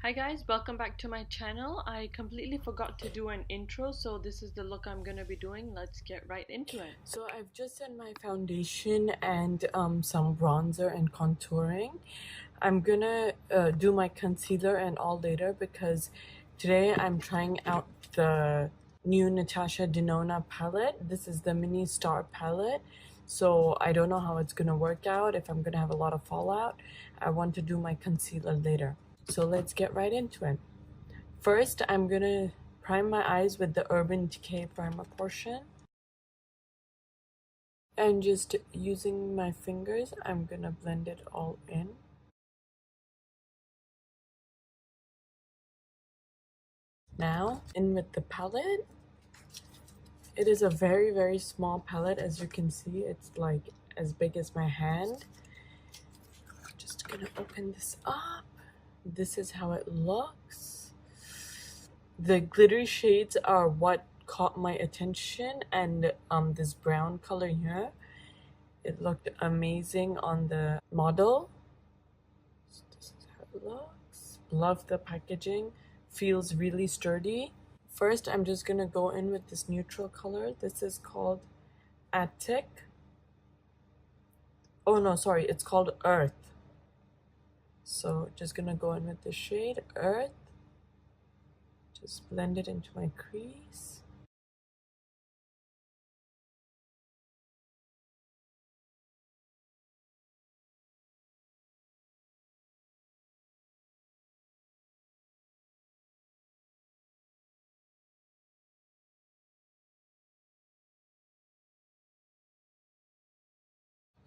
Hi guys, welcome back to my channel. I completely forgot to do an intro, so this is the look I'm gonna be doing. Let's get right into it. So I've just done my foundation and some bronzer and contouring. I'm gonna do my concealer and all later because today I'm trying out the new Natasha Denona palette. This is the mini star palette. So I don't know how it's gonna work out, if I'm gonna have a lot of fallout. I want to do my concealer later. So let's get right into it. First, I'm gonna prime my eyes with the Urban Decay primer portion. And just using my fingers, I'm gonna blend it all in. Now, in with the palette. It is a very small palette. As you can see, it's like as big as my hand. Just gonna open this up. This is how it looks. The glittery shades are what caught my attention, and this brown color here, it looked amazing on the model. So this is how it looks. Love the packaging. Feels really sturdy. First, I'm just gonna go in with this neutral color. This is called Attic. Oh no, sorry, it's called Earth. So just gonna go in with the shade Earth. Just blend it into my crease.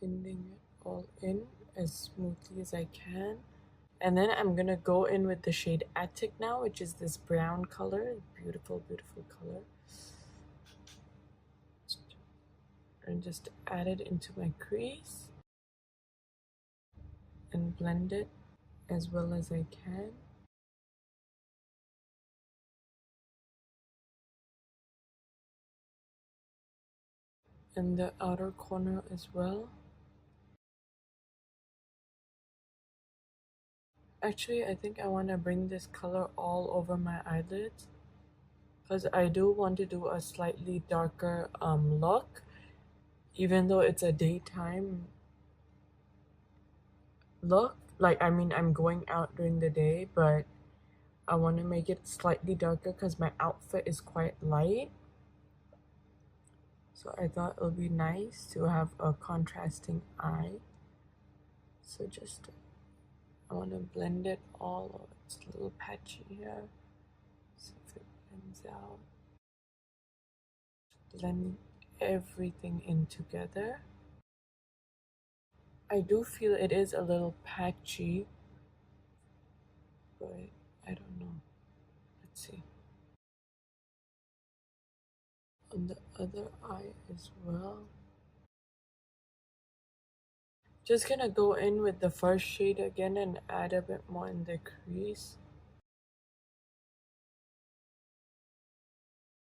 Blending it all in as smoothly as I can. And then I'm gonna go in with the shade Attic now, which is this brown color. Beautiful color. And just add it into my crease and blend it as well as I can. And the outer corner as well. Actually, I think I want to bring this color all over my eyelids because I do want to do a slightly darker look, even though it's a daytime look. Like, I mean, I'm going out during the day, but I want to make it slightly darker because my outfit is quite light. So I thought it would be nice to have a contrasting eye. So just, I want to blend it all over. It's a little patchy here. See if it blends out. Blend everything in together. I do feel it is a little patchy, but I don't know. Let's see. On the other eye as well. Just gonna go in with the first shade again and add a bit more in the crease.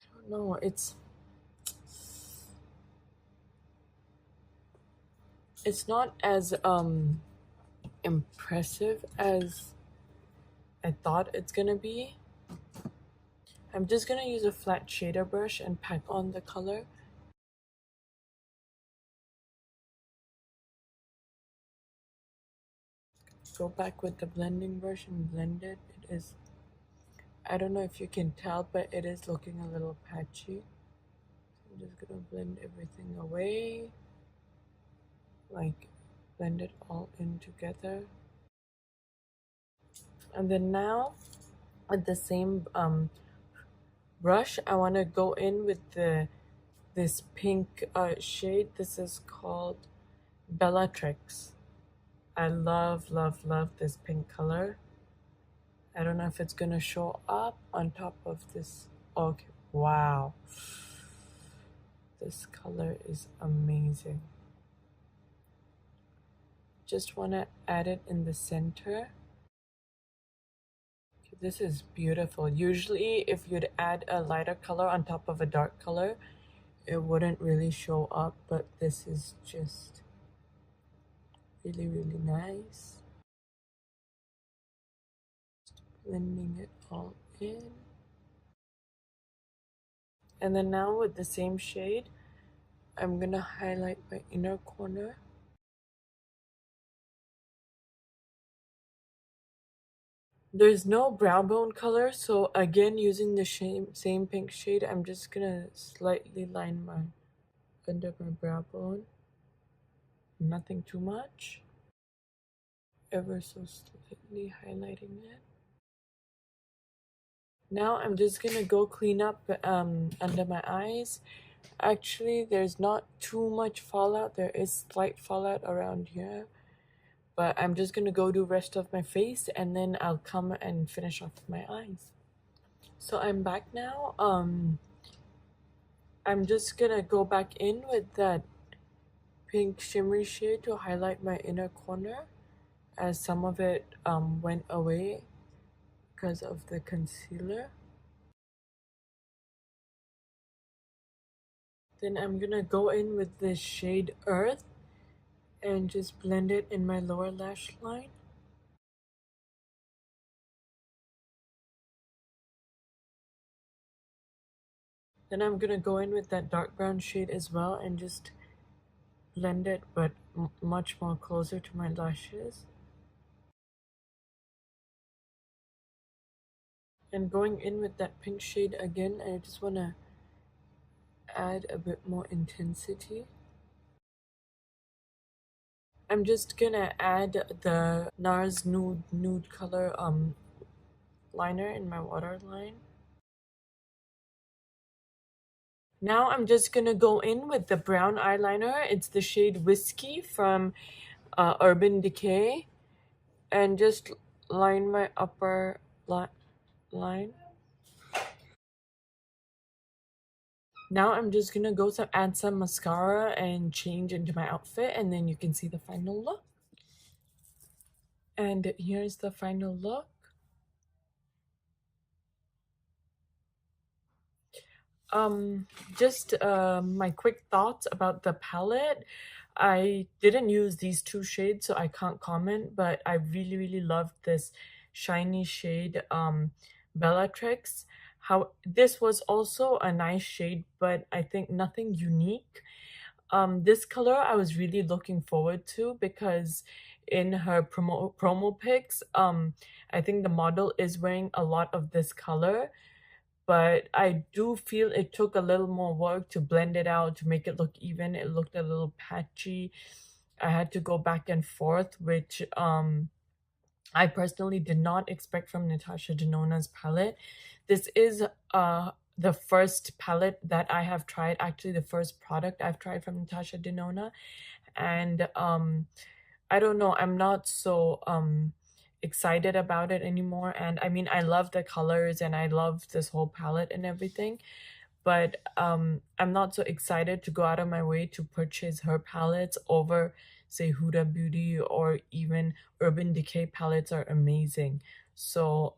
I don't know, it's not as impressive as I thought it's gonna be. I'm just gonna use a flat shader brush and pack on the color. Go back with the blending brush and blend it. It is, I don't know if you can tell, but it is looking a little patchy. So I'm just gonna blend everything away. Like, blend it all in together. And then now, with the same brush, I want to go in with this pink shade. This is called Bellatrix. I love this pink color. I don't know if it's gonna show up on top of this. Okay, wow, this color is amazing. Just want to add it in the center. This is beautiful. Usually if you'd add a lighter color on top of a dark color, it wouldn't really show up, but this is just really nice. blending it all in. And then now with the same shade, I'm gonna highlight my inner corner. There's no brow bone color, so again, using the same pink shade, I'm just gonna slightly line my under my brow bone. Nothing too much. Ever so slightly highlighting it. Now I'm just gonna go clean up under my eyes. Actually, there's not too much fallout. There is slight fallout around here. But I'm just gonna go do rest of my face and then I'll come and finish off my eyes. So I'm back now. I'm just gonna go back in with that pink shimmery shade to highlight my inner corner, as some of it went away because of the concealer. Then I'm gonna go in with this shade Earth and just blend it in my lower lash line. Then I'm gonna go in with that dark brown shade as well and just blend it, but much more closer to my lashes. And going in with that pink shade again, I just want to add a bit more intensity. I'm just gonna add the NARS nude color liner in my waterline. Now I'm just gonna go in with the brown eyeliner. It's the shade Whiskey from Urban Decay, and just line my upper line. Now I'm just gonna go add some mascara and change into my outfit, and then you can see the final look. And here's the final look. Just my quick thoughts about the palette. I didn't use these two shades, so I can't comment, but I really loved this shiny shade, Bellatrix. How this was also a nice shade, but I think nothing unique. This color I was really looking forward to, because in her promo pics, I think the model is wearing a lot of this color, but I do feel it took a little more work to blend it out to make it look even. It looked a little patchy. I had to go back and forth, which I personally did not expect from Natasha Denona's palette. This is the first palette that I have tried, actually the first product I've tried from Natasha Denona, and I don't know, I'm not so excited about it anymore. And I mean, I love the colors and I love this whole palette and everything, but I'm not so excited to go out of my way to purchase her palettes over, say, Huda Beauty, or even Urban Decay palettes are amazing. So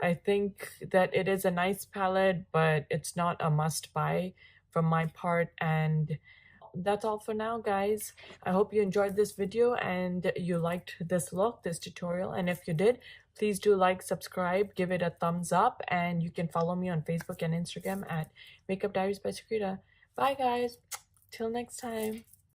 I think that it is a nice palette, but it's not a must buy from my part. And that's all for now, guys. I hope you enjoyed this video and you liked this look, this tutorial. And if you did, please do like, subscribe, give it a thumbs up, and you can follow me on Facebook and Instagram at Makeup Diaries by Sukrita. Bye, guys. Till next time.